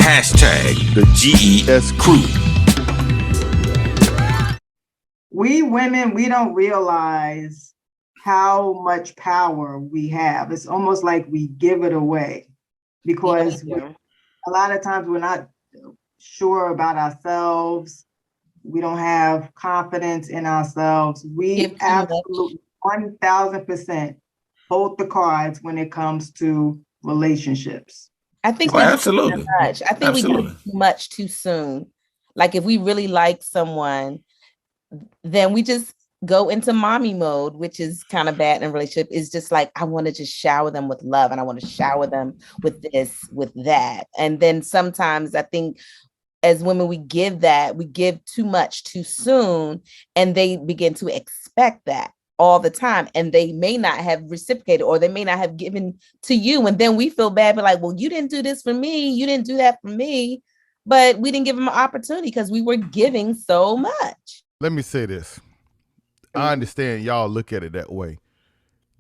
Hashtag the GES crew. We women, we don't realize how much power we have. It's almost like we give it away because a lot of times we're not sure about ourselves. We don't have confidence in ourselves. We absolutely 1000% hold the cards when it comes to relationships. I think absolutely. I think we do too much too soon. Like if we really like someone, then we just go into mommy mode, which is kind of bad in a relationship. Is just like, I want to just shower them with love and I want to shower them with this, with that. And then sometimes I think as women, we give too much too soon, and they begin to expect that all the time, and they may not have reciprocated, or they may not have given to you, and then we feel bad, but like, well, you didn't do this for me, you didn't do that for me, but we didn't give them an opportunity because we were giving so much. Let me say this. I understand y'all look at it that way.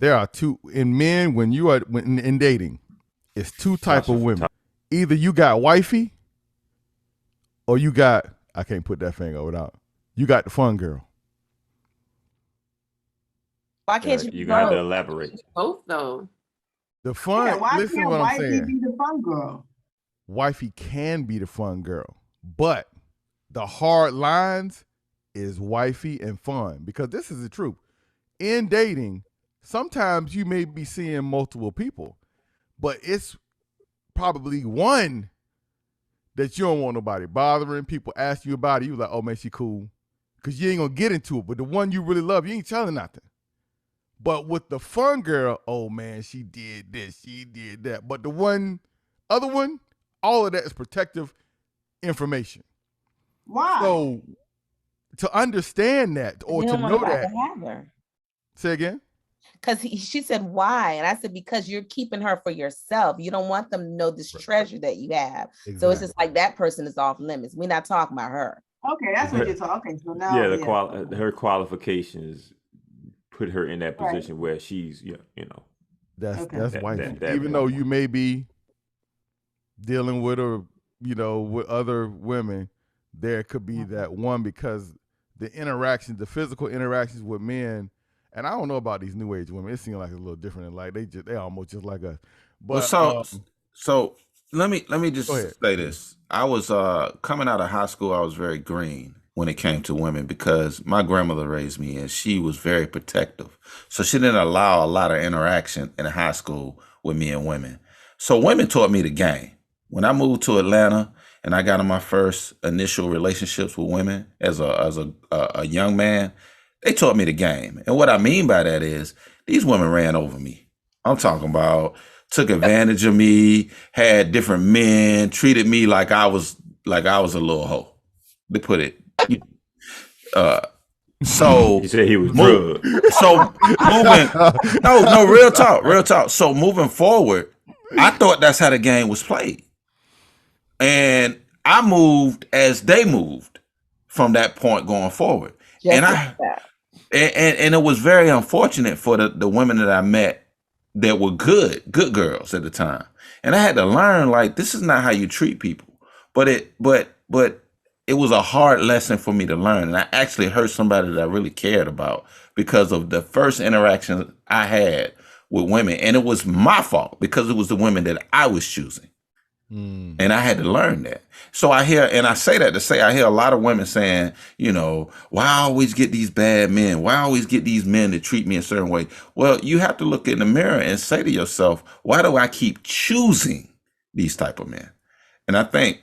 There are two in men when you are in dating. It's two type of women. Either you got wifey, or you got, I can't put that finger without, you got the fun girl. Why can't you? You're gonna have to elaborate. Both though. The fun. Yeah, why listen to can't what I'm wifey saying. be the fun girl? Wifey can be the fun girl, but the hard lines is wifey and fun, because this is the truth. In dating, sometimes you may be seeing multiple people, but it's probably one that you don't want nobody bothering. People ask you about it, you like, oh man, she cool, because you ain't gonna get into it. But the one you really love, you ain't telling nothing. But with the fun girl, oh man, she did this, she did that. But the other one, all of that is protective information. Why? So to understand that, or to know that, say again. Because she said why, and I said because you're keeping her for yourself. You don't want them to know this treasure that you have. Exactly. So it's just like that person is off limits. We're not talking about her. Okay, that's what you're talking. Okay, so now her qualifications put her in that position where she's that's wifey. Even though you may be dealing with her, with other women, there could be that one, because the physical interactions with men. And I don't know about these new age women. It seems like it's a little different. Like they almost just like us. But so let me just say this. I was coming out of high school. I was very green when it came to women, because my grandmother raised me and she was very protective. So she didn't allow a lot of interaction in high school with me and women. So women taught me the game. When I moved to Atlanta and I got in my first initial relationships with women as a young man, they taught me the game. And what I mean by that is these women ran over me. I'm talking about took advantage of me, had different men, treated me like I was a little hoe. They put it. So you said he was drugged. So moving, no, real talk. So moving forward, I thought that's how the game was played. And I moved as they moved from that point going forward. And it was very unfortunate for the women that I met that were good girls at the time. And I had to learn, like, this is not how you treat people. But it was a hard lesson for me to learn. And I actually hurt somebody that I really cared about because of the first interaction I had with women. And it was my fault because it was the women that I was choosing. And I had to learn that. So I hear a lot of women saying, why I always get these bad men? Why I always get these men that treat me a certain way? Well, you have to look in the mirror and say to yourself, why do I keep choosing these type of men? And I think,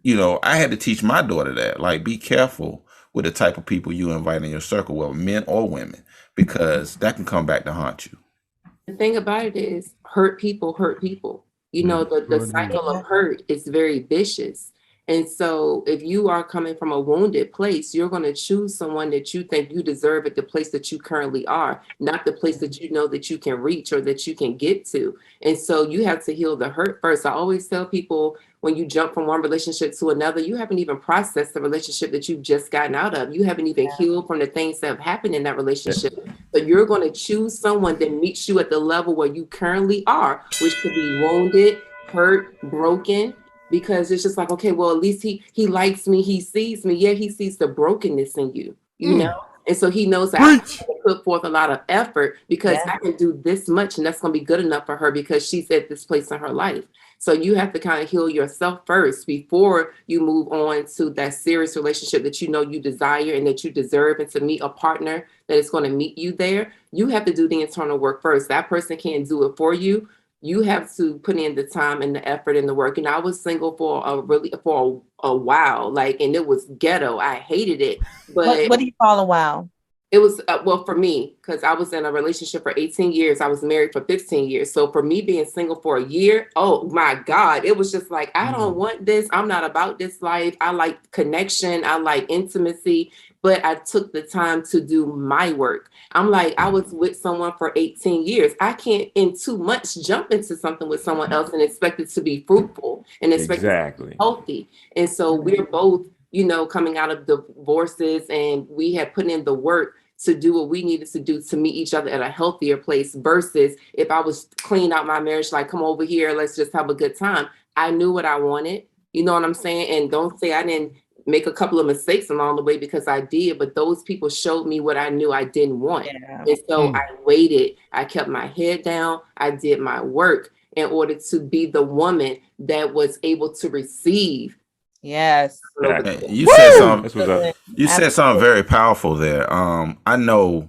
I had to teach my daughter that, like, be careful with the type of people you invite in your circle, whether men or women, because that can come back to haunt you. The thing about it is hurt people hurt people. The cycle of hurt is very vicious. And so if you are coming from a wounded place, you're going to choose someone that you think you deserve at the place that you currently are, not the place that you know that you can reach or that you can get to. And so you have to heal the hurt first. I always tell people, when you jump from one relationship to another, you haven't even processed the relationship that you've just gotten out of. You haven't even healed from the things that have happened in that relationship. So you're going to choose someone that meets you at the level where you currently are, which could be wounded, hurt, broken. because it's just like, okay, well, at least he likes me, he sees me. Yeah, he sees the brokenness in you, you know? And so he knows that I have to put forth a lot of effort because I can do this much and that's going to be good enough for her because she's at this place in her life. So you have to kind of heal yourself first before you move on to that serious relationship that you know you desire and that you deserve, and to meet a partner that is going to meet you there. You have to do the internal work first. That person can't do it for you. You have to put in the time and the effort and the work. And I was single for a while, like, and it was ghetto. I hated it. But what do you call a while? It was, well, for me, because I was in a relationship for 18 years. I was married for 15 years. So for me being single for a year, oh my God, it was just like, I don't want this. I'm not about this life. I like connection. I like intimacy. But I took the time to do my work. I'm like, I was with someone for 18 years. I can't in 2 months jump into something with someone else and expect it to be fruitful and expect it to be healthy. And so we're both, you know, coming out of divorces, and we had put in the work to do what we needed to do to meet each other at a healthier place, versus if I was cleaning out my marriage, like, come over here, let's just have a good time. I knew what I wanted. You know what I'm saying? And don't say I didn't make a couple of mistakes along the way, because I did, but those people showed me what I knew I didn't want. And so I waited. I kept my head down. I did my work in order to be the woman that was able to receive. Yes. You said something very powerful there. I know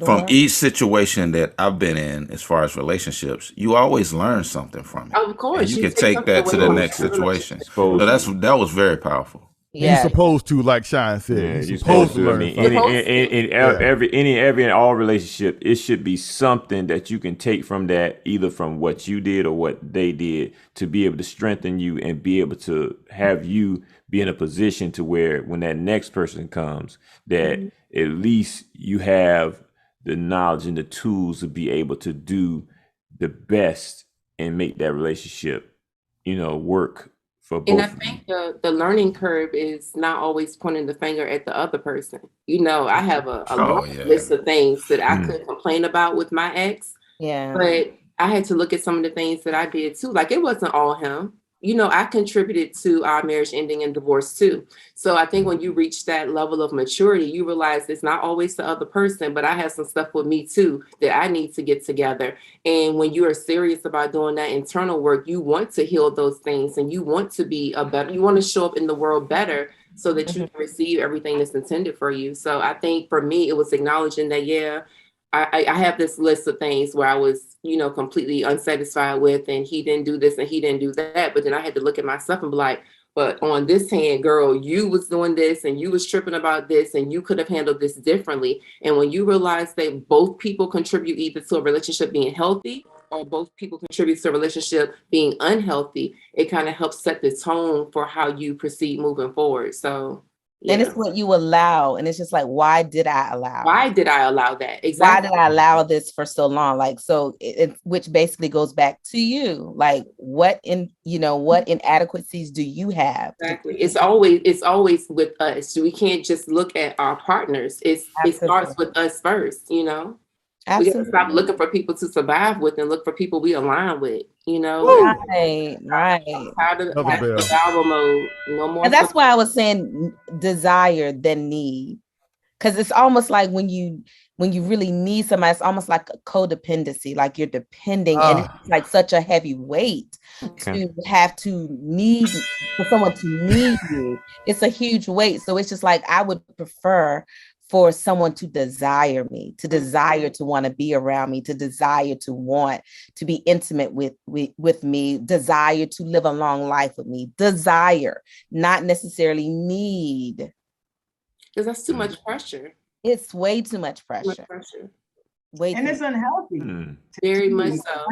from each situation that I've been in, as far as relationships, you always learn something from it. Of course. And you can take that to the next situation. So that was very powerful. Yeah. You're supposed to, like Shine said, you're supposed to learn. In all relationship, it should be something that you can take from that, either from what you did or what they did, to be able to strengthen you and be able to have you be in a position to where when that next person comes, that at least you have the knowledge and the tools to be able to do the best and make that relationship, you know, work. And I think the learning curve is not always pointing the finger at the other person. You know, I have a long list of things that I could complain about with my ex. Yeah. But I had to look at some of the things that I did too. Like, it wasn't all him. You know, I contributed to our marriage ending and divorce too. So I think when you reach that level of maturity, you realize it's not always the other person, but I have some stuff with me too that I need to get together. And when you are serious about doing that internal work, you want to heal those things, and you want to be you want to show up in the world better so that you can receive everything that's intended for you. So I think for me, it was acknowledging that, I have this list of things where I was, you know, completely unsatisfied with, and he didn't do this and he didn't do that. But then I had to look at myself and be like, but on this hand, girl, you was doing this and you was tripping about this and you could have handled this differently. And when you realize that both people contribute either to a relationship being healthy or both people contribute to a relationship being unhealthy, it kind of helps set the tone for how you proceed moving forward. So and it's what you allow. And it's just like, why did I allow that? Exactly. Why did I allow this for so long? Like, so which basically goes back to you. Like, what inadequacies do you have? Exactly. It's always with us. We can't just look at our partners. It starts with us first, you know? Absolutely. We have to stop looking for people to survive with and look for people we align with, you know? Right. Out of survival mode. No more. And that's why I was saying desire than need. Because it's almost like when you really need somebody, it's almost like a codependency, like you're depending, and it's like such a heavy weight to have to need for someone to need you. It's a huge weight. So it's just like, I would prefer for someone to desire me, to desire to want to be around me, to desire to want to be intimate with me, desire to live a long life with me, desire, not necessarily need. Because that's too much pressure. It's way too much pressure. And it's unhealthy. Very much so.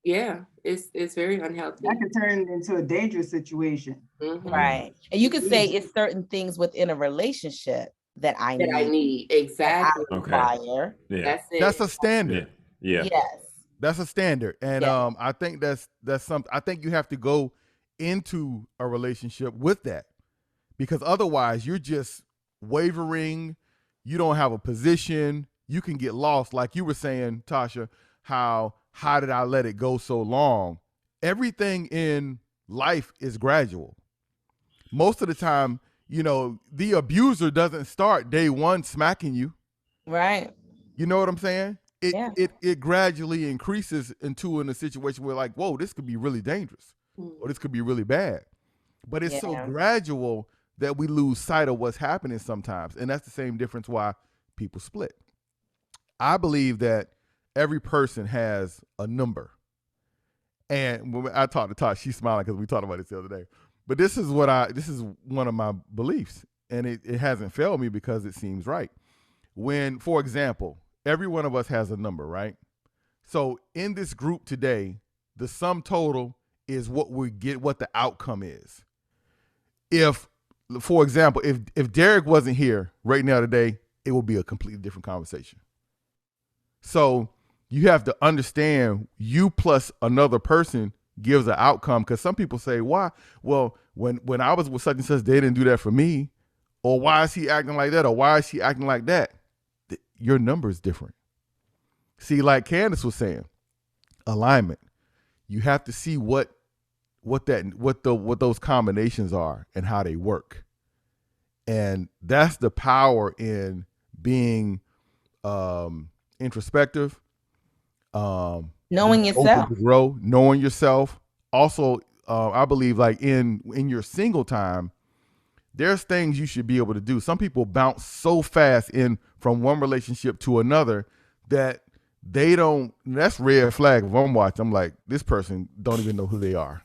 Yeah, it's very unhealthy. That could turn into a dangerous situation. Right. And you could say it's certain things within a relationship that I need. Exactly. Require. Yeah. That's a standard. Yeah. Yes. That's a standard. And I think that's something. I think you have to go into a relationship with that, because otherwise you're just wavering. You don't have a position. You can get lost. Like you were saying, Tasha, how did I let it go so long? everything in life is gradual. Most of the time, the abuser doesn't start day one smacking you. Right. You know what I'm saying? It gradually increases into a situation where, like, whoa, this could be really dangerous, or this could be really bad. But it's so gradual that we lose sight of what's happening sometimes. And that's the same difference why people split. I believe that every person has a number. And when I talked to Tasha, she's smiling because we talked about this the other day. But this is one of my beliefs. And it hasn't failed me because it seems right. When, for example, every one of us has a number, right? So in this group today, the sum total is what we get, what the outcome is. If, for example, if Derek wasn't here right now today, it would be a completely different conversation. So you have to understand you plus another person gives an outcome, because some people say, why? Well, when I was with such and such, they didn't do that for me. Or why is he acting like that? Or why is she acting like that? Your number is different. See, like Candace was saying, alignment. You have to see what those combinations are and how they work. And that's the power in being introspective, knowing yourself, open to grow, knowing yourself. Also, I believe, like in your single time, there's things you should be able to do. Some people bounce so fast in from one relationship to another that they don't. That's red flag. If I'm watching, I'm like, this person don't even know who they are.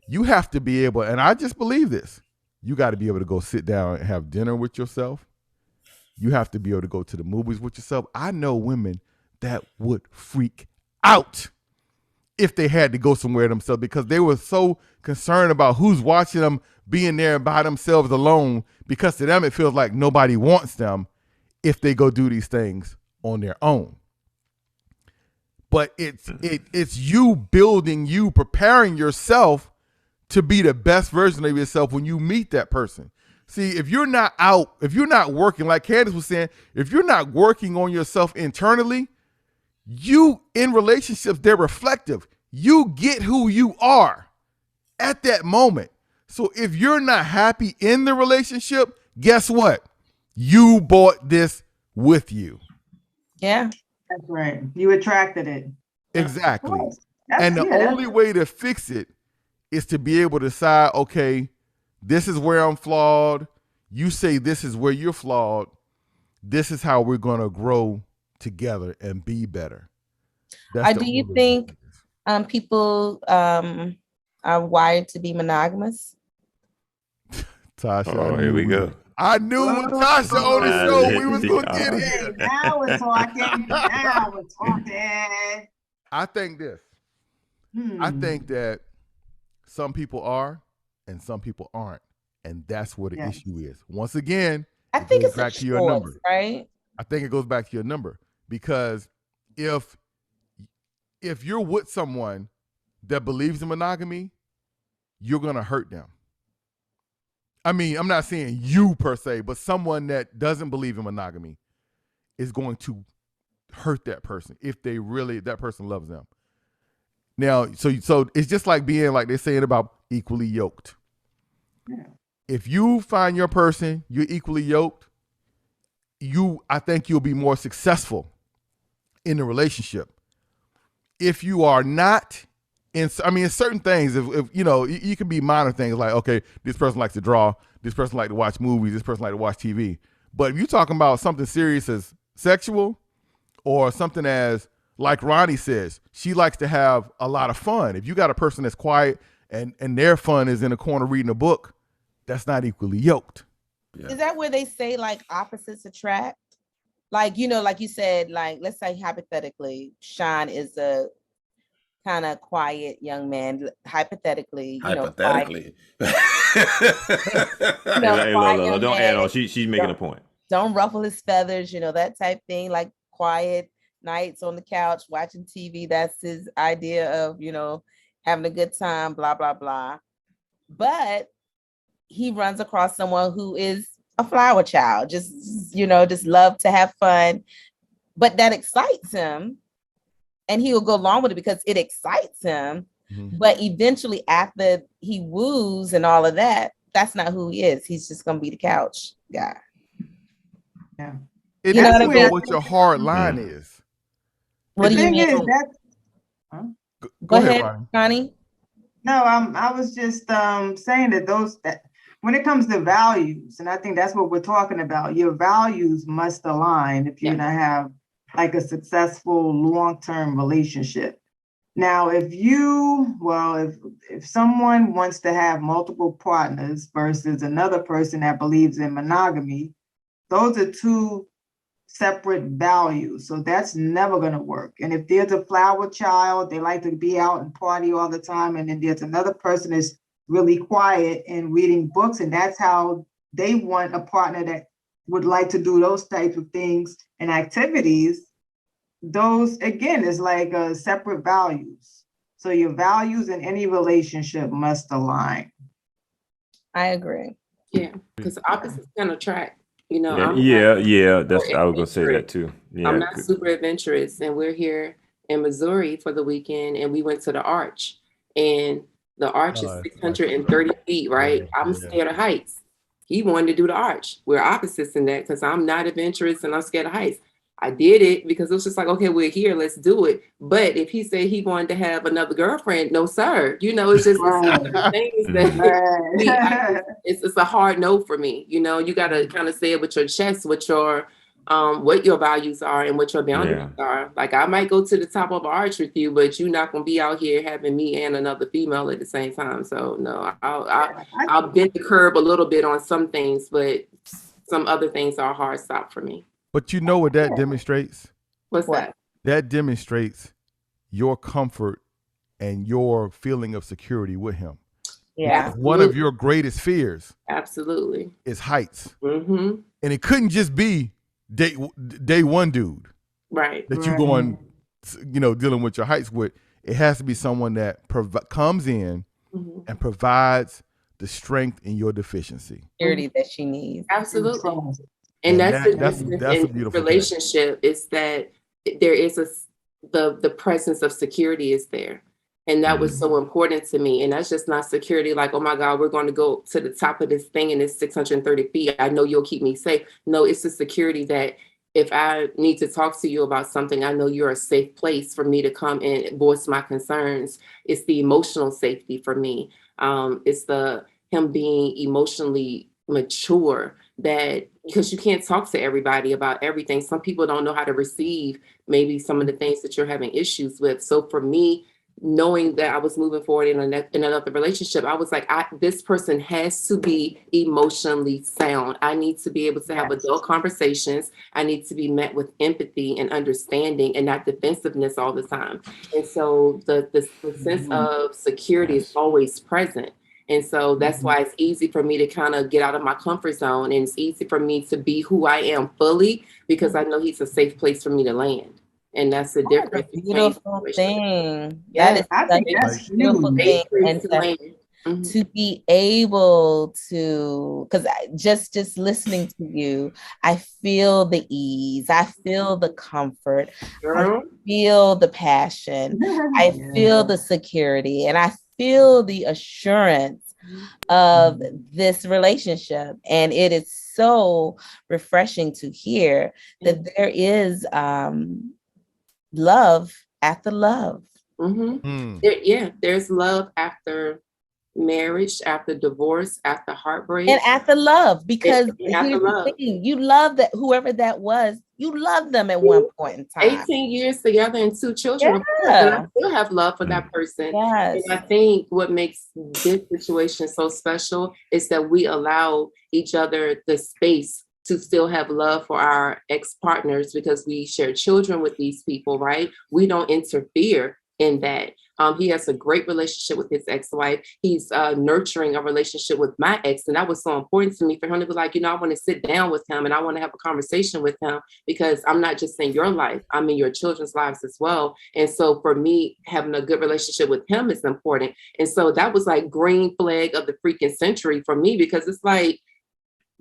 You have to be able, and I just believe this, you got to be able to go sit down and have dinner with yourself. You have to be able to go to the movies with yourself. I know women that would freak out if they had to go somewhere themselves, because they were so concerned about who's watching them being there by themselves alone, because to them it feels like nobody wants them if they go do these things on their own. But it's you building, you preparing yourself to be the best version of yourself when you meet that person. See, if you're not out, if you're not working, like Candace was saying, if you're not working on yourself internally, you in relationships, they're reflective. You get who you are at that moment. So if you're not happy in the relationship, guess what? You brought this with you. Yeah. That's right. You attracted it. Exactly. And the only way to fix it is to be able to decide, okay, this is where I'm flawed. You say this is where you're flawed. This is how we're going to grow together and be better. Do you think people are wired to be monogamous? Tasha, oh, here we go. I knew with Tasha on the show we was going to get it. Now we're talking. Now we're talking. I think this. I think that some people are and some people aren't. And that's what the issue is. Once again, I think it's back to your number, right? I think it goes back to your number, because if you're with someone that believes in monogamy, you're going to hurt them. I mean, I'm not saying you per se, but someone that doesn't believe in monogamy is going to hurt that person if that person loves them. Now, so it's just like being, like they're saying about equally yoked. Yeah. If you find your person, you're equally yoked, I think you'll be more successful in the relationship. If you are not, in certain things, if you can be minor things like, okay, this person likes to draw, this person likes to watch movies, this person likes to watch TV. But if you're talking about something serious as sexual, or something as, like Ronnie says, she likes to have a lot of fun. If you got a person that's quiet and their fun is in a corner reading a book, that's not equally yoked. Yeah. Is that where they say like opposites attract? Like, like you said, like, let's say hypothetically, Sean is a kind of quiet young man. Hypothetically. Don't add on. She's making a point. Don't ruffle his feathers, that type thing, like quiet nights on the couch watching TV. That's his idea of, having a good time, blah, blah, blah. But he runs across someone who is a flower child, just love to have fun, but that excites him, and he will go along with it because it excites him. But eventually, after he woos and all of that, that's not who he is. He's just gonna be the couch guy. Yeah. It You know what I depends mean? on what your hard line is. What do you mean? Go ahead, Ronnie. No, I was just saying that when it comes to values, and I think that's what we're talking about, your values must align if you're gonna have like a successful long-term relationship. Now, if someone wants to have multiple partners versus another person that believes in monogamy, those are two separate values. So that's never going to work. And if there's a flower child, they like to be out and party all the time. And then there's another person that's really quiet and reading books. And that's how they want a partner that would like to do those types of things and activities. Those, again, is like separate values. So your values in any relationship must align. I agree. Yeah, because opposites can attract. You know, that's I was gonna say that too. Yeah, I'm not super adventurous, and we're here in Missouri for the weekend, and we went to the Arch, and the Arch is 630 feet, right? I'm scared of heights. He wanted to do the Arch. We're opposites in that because I'm not adventurous and I'm scared of heights. I did it because it was just like, okay, we're here, let's do it. But if he said he wanted to have another girlfriend, no, sir. You know, it's just things that it's a hard no for me. You know, you got to kind of say it with your chest, with your what your values are and what your boundaries are. Like, I might go to the top of an arch with you, but you're not gonna be out here having me and another female at the same time. So no, I'll bend the curb a little bit on some things, but some other things are a hard stop for me. But you know what that demonstrates? What's that? That demonstrates your comfort and your feeling of security with him. Yeah. One of your greatest fears is heights. Mm-hmm. And it couldn't just be day one dude. Right. That you going, dealing with your heights with. It has to be someone that comes in and provides the strength in your deficiency. Security that she needs. Absolutely. And that's a beautiful relationship thing. Is that there is the presence of security is there. And that was so important to me. And that's just not security like, oh my God, we're going to go to the top of this thing and it's 630 feet. I know you'll keep me safe. No, it's the security that if I need to talk to you about something, I know you're a safe place for me to come and voice my concerns. It's the emotional safety for me. It's him being emotionally mature, that because you can't talk to everybody about everything. Some people don't know how to receive maybe some of the things that you're having issues with. So for me, knowing that I was moving forward in another relationship, I was like, this person has to be emotionally sound. I need to be able to have adult conversations. I need to be met with empathy and understanding and not defensiveness all the time. And so the sense of security is always present. And so that's why it's easy for me to kind of get out of my comfort zone. And it's easy for me to be who I am fully because I know he's a safe place for me to land. And that's the difference. Beautiful thing. Yes, that is such a beautiful thing. And to be able to, because just listening to you, I feel the ease, I feel the comfort, I feel the passion, I feel the security, and I feel the assurance of this relationship. And it is so refreshing to hear that there is love after love. There's love after marriage, after divorce, after heartbreak, and after love, because here's the thing, you love that whoever that was, you love them at one point in time. 18 years together and 2 children, and I still have love for that person. And I think what makes this situation so special is that we allow each other the space to still have love for our ex-partners because we share children with these people, right? We don't interfere in that. He has a great relationship with his ex-wife. He's nurturing a relationship with my ex. And that was so important to me for him to be like, I want to sit down with him and I want to have a conversation with him because I'm not just in your life, I'm in your children's lives as well. And so for me, having a good relationship with him is important. And so that was like green flag of the freaking century for me, because it's like,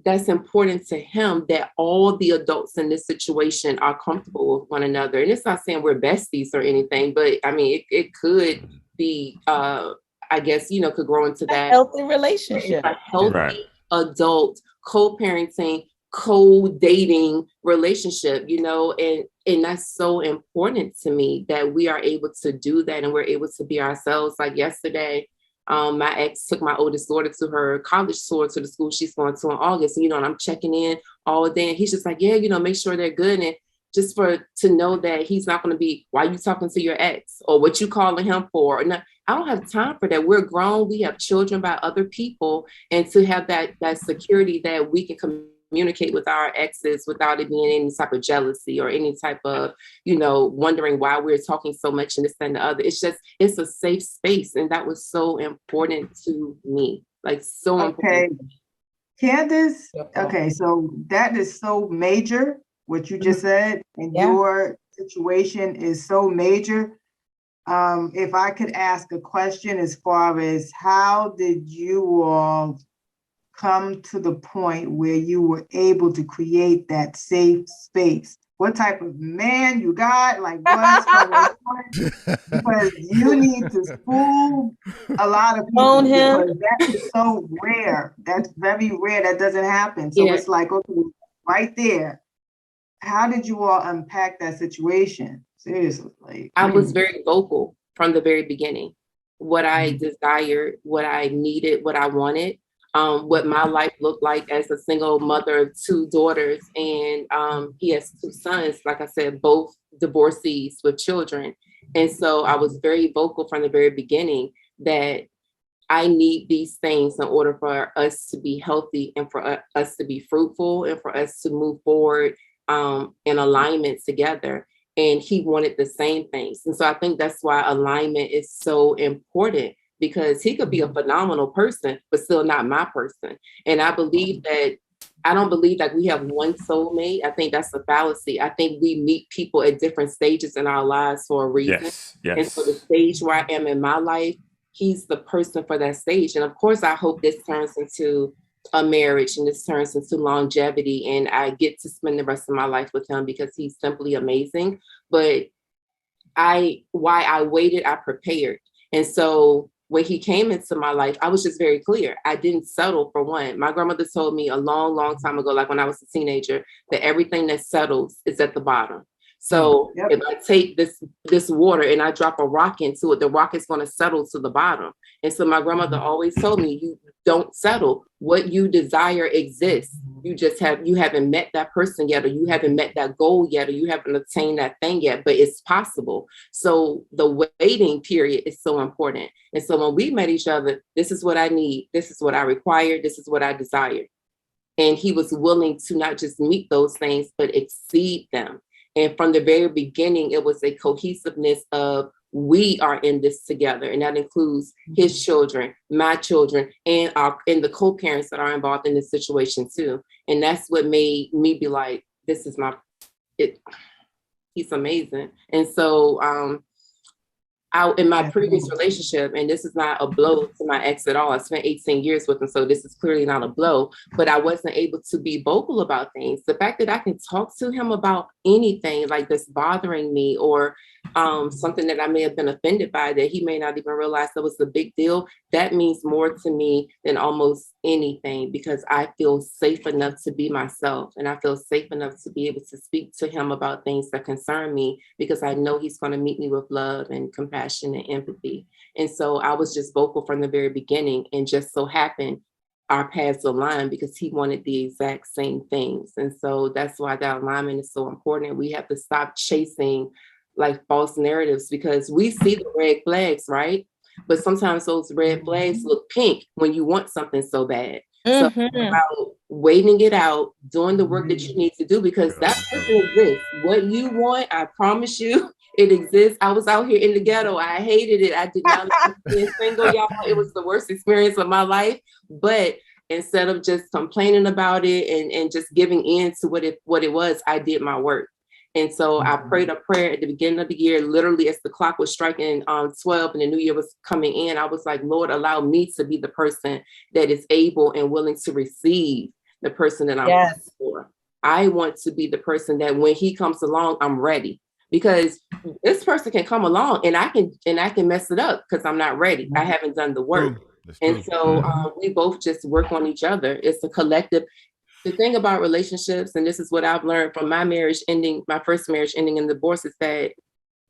that's important to him, that all the adults in this situation are comfortable with one another. And it's not saying we're besties or anything, but I mean, it could be, I guess, could grow into that. Healthy relationship. It's a healthy adult co-parenting, co-dating relationship, and that's so important to me, that we are able to do that and we're able to be ourselves. Like yesterday, my ex took my oldest daughter to her college tour to the school she's going to in August. And, and I'm checking in all day. And he's just like, yeah, make sure they're good. And just to know that he's not going to be, why you talking to your ex, or what you calling him for? No, I don't have time for that. We're grown. We have children by other people. And to have that security that we can communicate with our exes without it being any type of jealousy or any type of, wondering why we're talking so much and this and the other. It's a safe space. And that was so important to me. Like, so important. Candace, okay, so that is so major, what you just said, and your situation is so major. If I could ask a question as far as how did you all come to the point where you were able to create that safe space? What type of man you got? Like, what's going on? Because you need to school a lot of people, because that is so rare. That's very rare. That doesn't happen. So it's like, okay, right there. How did you all unpack that situation? Seriously. Like, I was very vocal from the very beginning. What I desired, what I needed, what I wanted. What my life looked like as a single mother of two daughters. And he has two sons, like I said, both divorcees with children. And so I was very vocal from the very beginning that I need these things in order for us to be healthy and for us to be fruitful and for us to move forward in alignment together. And he wanted the same things. And so I think that's why alignment is so important, because he could be a phenomenal person, but still not my person. And I don't believe that we have one soulmate. I think that's a fallacy. I think we meet people at different stages in our lives for a reason. Yes. And so the stage where I am in my life, he's the person for that stage. And of course, I hope this turns into a marriage and this turns into longevity and I get to spend the rest of my life with him, because he's simply amazing. But why I waited, I prepared. And so when he came into my life, I was just very clear. I didn't settle for one. My grandmother told me a long, long time ago, like when I was a teenager, that everything that settles is at the bottom. So if I take this water and I drop a rock into it, the rock is going to settle to the bottom. And so my grandmother always told me, you don't settle. What you desire exists. You haven't met that person yet, or you haven't met that goal yet, or you haven't attained that thing yet, but it's possible. So the waiting period is so important. And so when we met each other, this is what I need. This is what I require. This is what I desire. And he was willing to not just meet those things, but exceed them. And from the very beginning, it was a cohesiveness of we are in this together. And that includes his children, my children, and the co-parents that are involved in this situation too. And that's what made me be like, this is he's amazing. And so in my previous relationship, and this is not a blow to my ex at all. I spent 18 years with him, so this is clearly not a blow, but I wasn't able to be vocal about things. The fact that I can talk to him about anything like this bothering me, or something that I may have been offended by that he may not even realize that was a big deal, that means more to me than almost anything, because I feel safe enough to be myself, and I feel safe enough to be able to speak to him about things that concern me, because I know he's going to meet me with love and compassion and empathy. And so I was just vocal from the very beginning, and just so happened our paths aligned because he wanted the exact same things. And so that's why that alignment is so important. We have to stop chasing like false narratives, because we see the red flags, right? But sometimes those red flags look pink when you want something so bad. So it's about waiting it out, doing the work that you need to do, because that person exists. What you want, I promise you, it exists. I was out here in the ghetto. I hated it. I did not like being single, y'all. It was the worst experience of my life. But instead of just complaining about it and just giving in to what it was, I did my work. And so I prayed a prayer at the beginning of the year, literally as the clock was striking 12 and the new year was coming in. I was like, Lord, allow me to be the person that is able and willing to receive the person that I'm Yes. for. I want to be the person that when he comes along, I'm ready. Because this person can come along and I can mess it up because I'm not ready. I haven't done the work. And so we both just work on each other. It's a collective. The thing about relationships, and this is what I've learned from my marriage ending, my first marriage ending in divorce, is that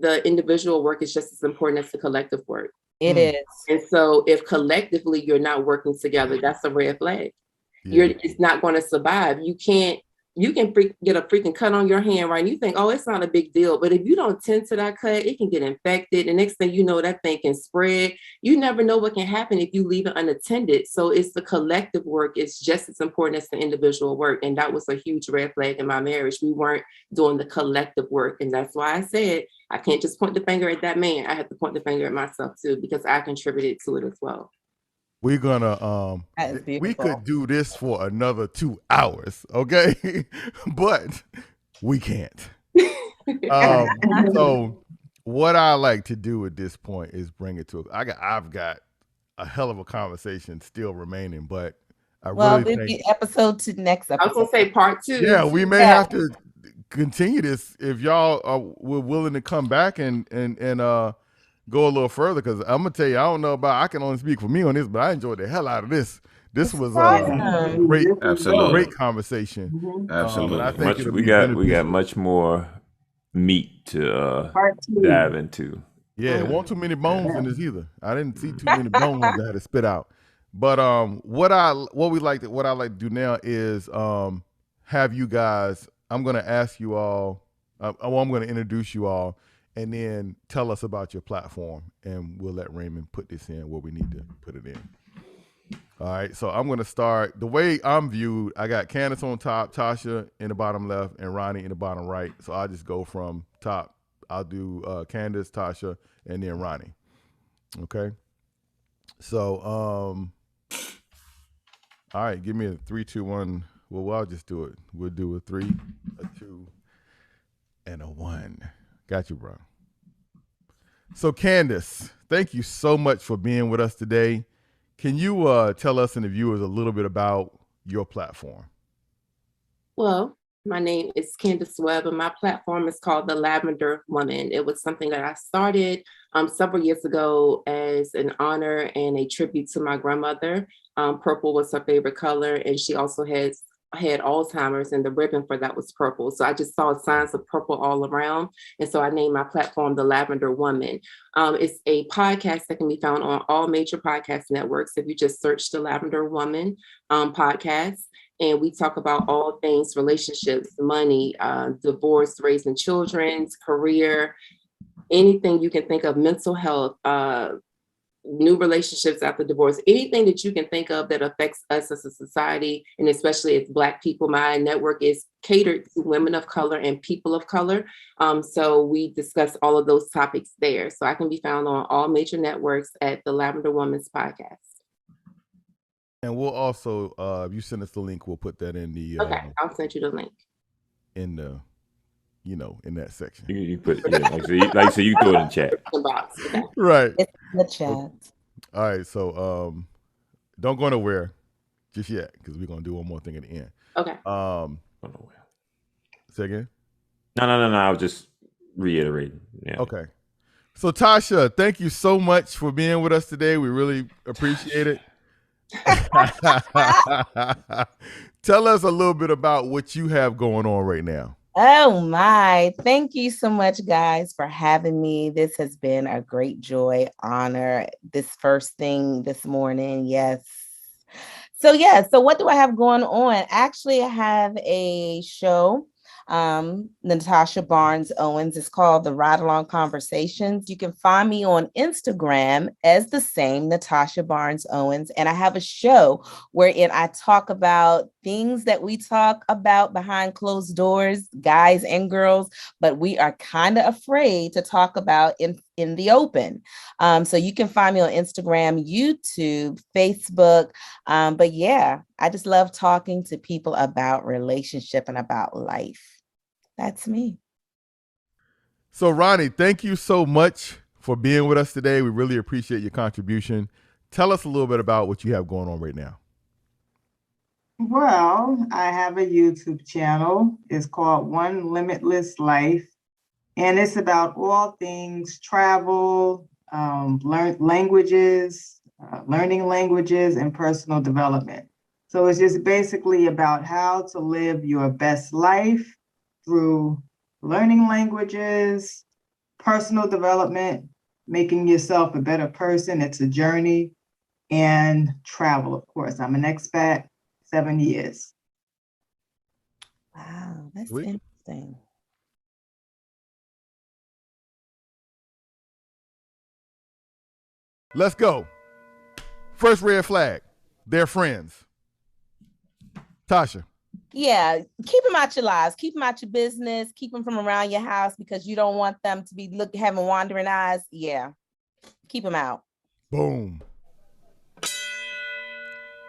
the individual work is just as important as the collective work. It is. And so if collectively you're not working together, that's a red flag. It's not going to survive. You can get a freaking cut on your hand, right? And you think, oh, it's not a big deal. But if you don't tend to that cut, it can get infected. And next thing you know, that thing can spread. You never know what can happen if you leave it unattended. So it's the collective work. It's just as important as the individual work. And that was a huge red flag in my marriage. We weren't doing the collective work. And that's why I said, I can't just point the finger at that man. I have to point the finger at myself too, because I contributed to it as well. We're gonna we could do this for another 2 hours, okay? But we can't. So what I like to do at this point is bring it to I've got a hell of a conversation still remaining, but episode 2 next episode. I was gonna say part 2. Yeah, we may have to continue this if y'all were willing to come back and go a little further, because I'm gonna tell you, I don't know about, I can only speak for me on this, but I enjoyed the hell out of this. This was a great conversation. Absolutely. I think we got much more meat to dive into. Yeah, it wasn't too many bones in this either. I didn't see too many bones that I had to spit out. But what I like to do now is have you guys. I'm gonna ask you all. I'm gonna introduce you all, and then tell us about your platform, and we'll let Raymond put this in where we need to put it in. All right, so I'm going to start. The way I'm viewed, I got Candace on top, Tasha in the bottom left, and Ronnie in the bottom right. So I'll just go from top. I'll do Candace, Tasha, and then Ronnie. Okay? So, all right, give me a 3, 2, 1. Well, I'll just do it. We'll do a 3, a 2, and a 1. Got you, bro. So, Candace, thank you so much for being with us today. Can you tell us and the viewers a little bit about your platform? Well, my name is Candace Webb, and my platform is called the Lavender Woman. It was something that I started several years ago as an honor and a tribute to my grandmother. Purple was her favorite color, and she also had Alzheimer's, and the ribbon for that was purple. So I just saw signs of purple all around. And so I named my platform the Lavender Woman. It's a podcast that can be found on all major podcast networks. If you just search the Lavender Woman podcast, and we talk about all things relationships, money, divorce, raising children, career, anything you can think of, mental health, new relationships after divorce, anything that you can think of that affects us as a society, and especially as Black people. My network is catered to women of color and people of color. So we discuss all of those topics there. So I can be found on all major networks at the Lavender Woman's Podcast. And we'll also, if you send us the link, we'll put that in the. Okay, I'll send you the link. In the, in that section. You put so you throw it in chat. Okay. Right. It's in the chat. All right, so don't go nowhere just yet, because we're gonna do one more thing at the end. Okay. Say again? No. I was just reiterating. Yeah. Okay. So Tasha, thank you so much for being with us today. We really appreciate it. Tell us a little bit about what you have going on right now. Oh my, thank you so much, guys, for having me. This has been a great joy, honor, this first thing this morning. Yes. So what do I have going on? Actually, I have a show, Natasha Barnes-Owens. It's called the Ride Along Conversations. You can find me on Instagram as the same, Natasha Barnes-Owens. And I have a show wherein I talk about things that we talk about behind closed doors, guys and girls, but we are kind of afraid to talk about in the open. So you can find me on Instagram, YouTube, Facebook. But yeah, I just love talking to people about relationship and about life. That's me. So Ronnie, thank you so much for being with us today. We really appreciate your contribution. Tell us a little bit about what you have going on right now. Well, I have a YouTube channel. It's called One Limitless Life, and it's about all things travel, learning languages, and personal development. So it's just basically about how to live your best life through learning languages, personal development, making yourself a better person. It's a journey, and travel, of course. I'm an expat, 7 years. Wow, that's Sweet. interesting. Let's go. First red flag. They're friends. Tasha. Yeah, keep them out your lives. Keep them out your business. Keep them from around your house because you don't want them to be having wandering eyes. Yeah, keep them out. Boom.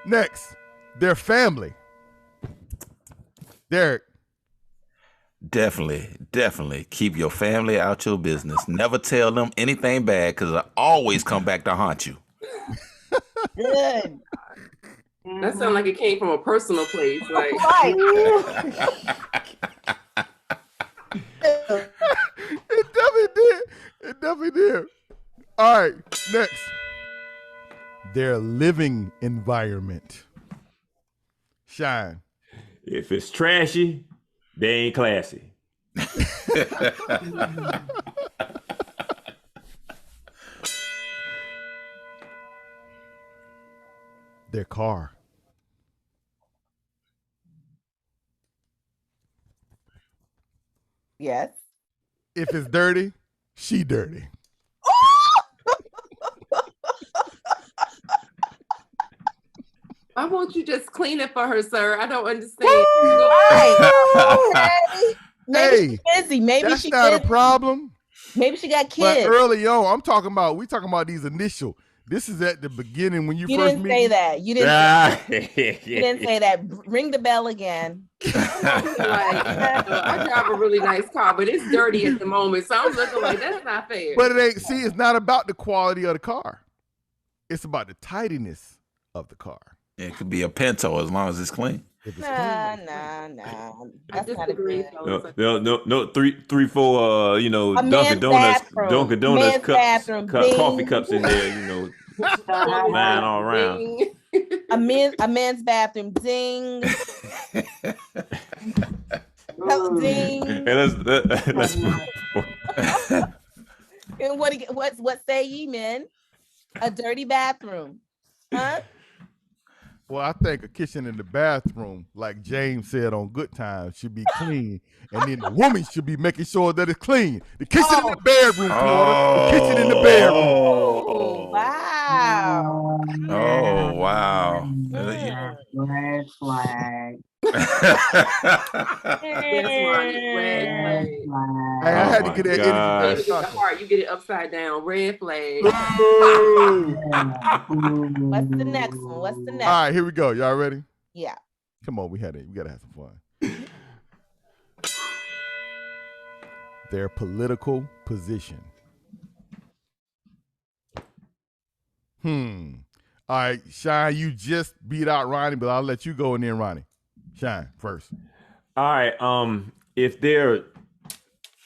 Next, their family. Derek. Definitely keep your family out your business. Never tell them anything bad because I always come back to haunt you. Good. That sounds like it came from a personal place. Like, It definitely did. It definitely did. All right, next. Their living environment. Shine. If it's trashy, they ain't classy. Their car. Yes. If it's dirty, she dirty. why won't you just clean it for her, sir? I don't understand. Maybe she's busy. Maybe that's she's not busy. a problem. Maybe she got But kids. early on, we talking about these initial. This is at the beginning when you You first didn't meet. say that. You didn't say that. Ring the bell again. I drive a really nice car, but it's dirty at the moment. So I'm looking like that's not fair. But it ain't. See, it's not about the quality of the car. It's about the tidiness of the car. It could be a Pinto as long as it's clean. If it's Nah. I That's not a disagree. good. No, three, four, A Dunkin' man's Donuts, bathroom. Dunkin' Donuts Man's cups, bathroom. coffee Bing. cups in there, lying all around. A man's bathroom. Ding. Ding. And let's move forward. And what say ye, men? A dirty bathroom. Huh? Well, I think a kitchen in the bathroom, like James said on Good Times, should be clean, and then the woman should be making sure that it's clean. The kitchen in the bedroom, Florida. The kitchen in the bedroom. Oh, wow. Oh, wow. Red flag. That's Ronnie. Red flag. Hey, I had to get that gosh. energy. The heart, you get it upside down. Red flag. What's the next one? What's the next All right, here we go. Y'all ready? Yeah. Come on, we gotta have some fun. Their political position. All right, Shine, you just beat out Ronnie, but I'll let you go and then Ronnie. Shine first. All right. If they're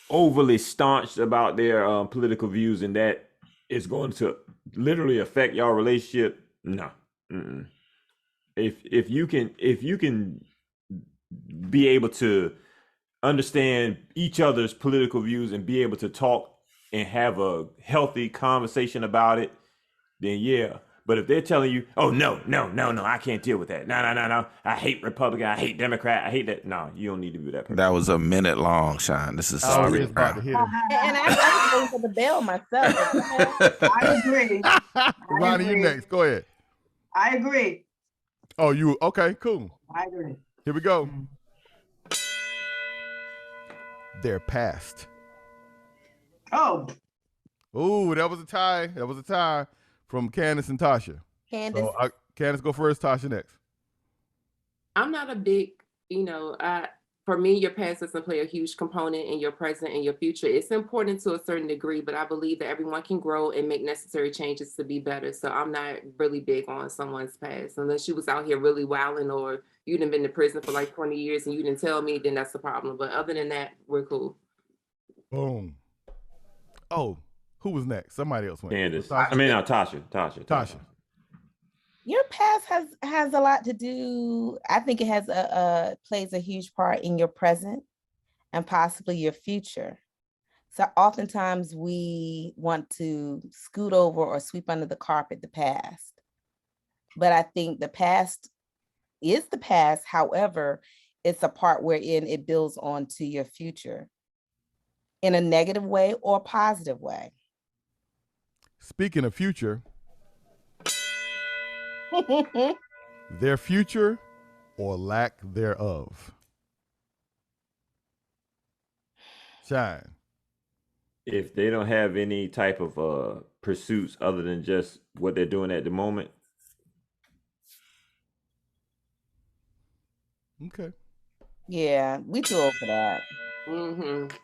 overly staunch about their political views and that is going to literally affect your relationship, no. Mm-mm. If you can be able to understand each other's political views and be able to talk and have a healthy conversation about it, then yeah. But if they're telling you, oh, no, I can't deal with that. No. I hate Republican. I hate Democrat. I hate that. No, you don't need to be that person. That was a minute long, Shine. This is I was sorry. just about to hit him. And I was going for the bell myself. I agree. Ronnie, you next. Go ahead. I agree. Oh, you okay? Cool. I agree. Here we go. Their past. Oh, Ooh, that was a tie. That was a tie from Candace and Tasha. Candace. So Candace go first, Tasha next. I'm not a big, for me, your past doesn't play a huge component in your present and your future. It's important to a certain degree, but I believe that everyone can grow and make necessary changes to be better. So I'm not really big on someone's past. Unless you was out here really wilding or you done been to prison for like 20 years and you didn't tell me, then that's the problem. But other than that, we're cool. Boom. Oh, who was next? Somebody else went. Candace. Tasha. Your past has a lot to do. I think it has plays a huge part in your present and possibly your future. So oftentimes we want to scoot over or sweep under the carpet the past. But I think the past is the past. However, it's a part wherein it builds onto your future in a negative way or a positive way. Speaking of future, their future or lack thereof. Shine. If they don't have any type of pursuits other than just what they're doing at the moment. Okay. Yeah, we too old for that. Mm-hmm.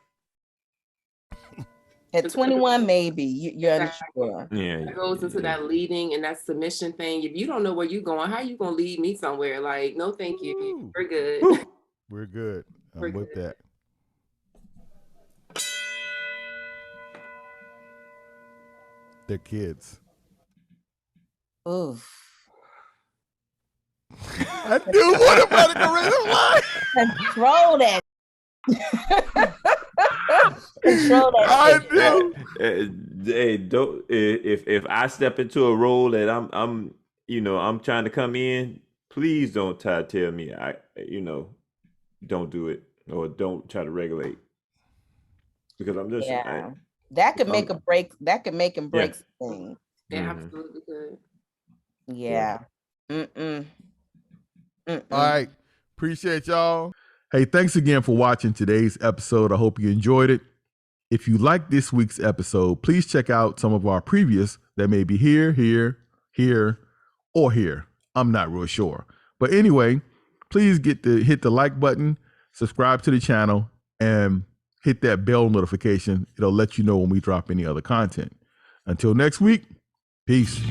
At 21, maybe you're unsure. Yeah, it goes into that leading and that submission thing. If you don't know where you're going, how you gonna lead me somewhere? Like, no, thank you. Ooh. We're good. We're good. We're I'm with good. that. They're kids. Oof. I knew what about the rhythm line. Control that. Control that. I knew. Hey, don't if I step into a role that I'm trying to come in, please don't try to tell me don't do it or don't try to regulate, because I'm just that could make a break. That could make and break things. Yeah, absolutely good. Yeah. Mm-mm. All right. Appreciate y'all. Hey, thanks again for watching today's episode. I hope you enjoyed it. If you like this week's episode, please check out some of our previous that may be here, or here. I'm not real sure. But anyway, please hit the like button, subscribe to the channel, and hit that bell notification. It'll let you know when we drop any other content. Until next week, peace.